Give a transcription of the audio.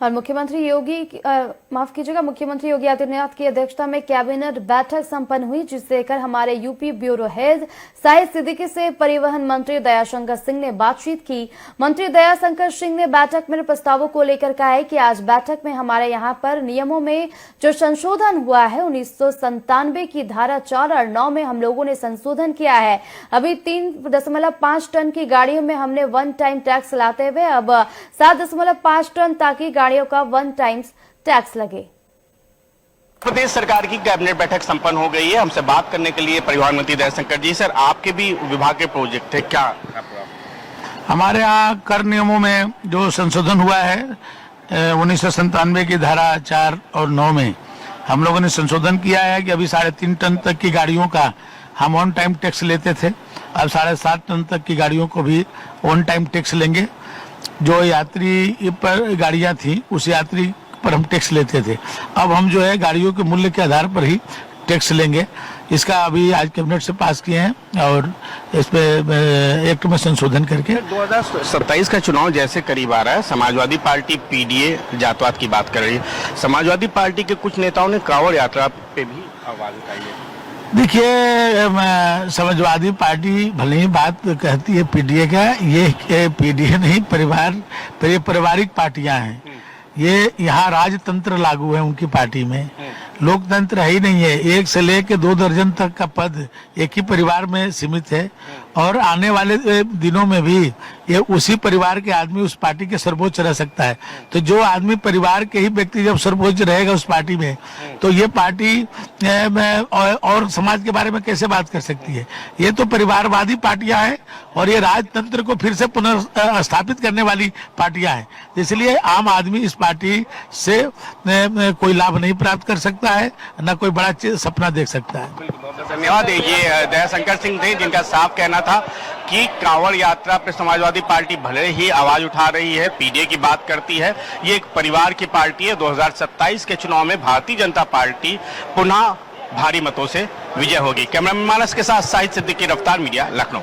और मुख्यमंत्री योगी आदित्यनाथ की अध्यक्षता में कैबिनेट बैठक संपन्न हुई, जिसे लेकर हमारे UP bureau head Shahid Siddiqui से परिवहन मंत्री दयाशंकर सिंह ने बातचीत की। मंत्री दयाशंकर सिंह ने बैठक में प्रस्तावों को लेकर कहा है कि आज बैठक में हमारे यहाँ पर नियमों में जो संशोधन हुआ है 1997 की धारा 4 और 9 में हम लोगों ने संशोधन किया है। अभी 3.5 टन की गाड़ियों में हमने वन टाइम टैक्स लाते हुए अब 7.5 टन ताकि गाड़ियों का वन टाइम टैक्स लगे। प्रदेश सरकार की कैबिनेट बैठक संपन्न हो गई है। हमसे बात करने के लिए परिवहन मंत्री दयाशंकर जी, सर आपके भी विभाग के प्रोजेक्ट थे क्या? हमारे यहाँ कर नियमों में जो संशोधन हुआ है 1997 की धारा 4 और 9 में हम लोगों ने संशोधन किया है कि अभी 3.5 टन तक की गाड़ियों का हम ऑन टाइम टैक्स लेते थे, अब 7.5 टन तक की गाड़ियों को भी ऑन टाइम टैक्स लेंगे। जो यात्री पर गाड़ियां थी उस यात्री पर हम टैक्स लेते थे, अब हम जो है गाड़ियों के मूल्य के आधार पर ही टैक्स लेंगे। इसका अभी आज कैबिनेट से पास किए हैं और इस पे एक्ट में संशोधन करके 2027 का चुनाव जैसे करीब आ रहा है, समाजवादी पार्टी पीडीए जातवाद की बात कर रही है। समाजवादी पार्टी के कुछ नेताओं ने कांवड़ यात्रा पे भी आवाज उठाई है। देखिए, समाजवादी पार्टी भले ही बात कहती है पीडीए का, ये पीडीए नहीं पारिवारिक पार्टियां हैं। ये यहाँ राजतंत्र लागू है उनकी पार्टी में, लोकतंत्र है ही नहीं है। 1 से लेकर 2 दर्जन तक का पद एक ही परिवार में सीमित है और आने वाले दिनों में भी ये उसी परिवार के आदमी उस पार्टी के सर्वोच्च रह सकता है। तो जो आदमी परिवार के ही व्यक्ति जब सर्वोच्च रहेगा उस पार्टी में, तो ये पार्टी और समाज के बारे में कैसे बात कर सकती है? ये तो परिवारवादी पार्टियां हैं और ये राजतंत्र को फिर से पुनर्स्थापित करने वाली पार्टियां हैं। इसलिए आम आदमी इस पार्टी से कोई लाभ नहीं प्राप्त कर सकता है, न कोई बड़ा सपना देख सकता है। धन्यवाद। ये दयाशंकर सिंह थे जिनका साफ कहना था कि कांवड़ यात्रा पर समाजवादी पार्टी भले ही आवाज उठा रही है, पीडीए की बात करती है, ये एक परिवार की पार्टी है। 2027 के चुनाव में भारतीय जनता पार्टी पुनः भारी मतों से विजय होगी। कैमरामैन मानस के साथ शाहिद सिद्दीकी, रफ्तार मीडिया, लखनऊ।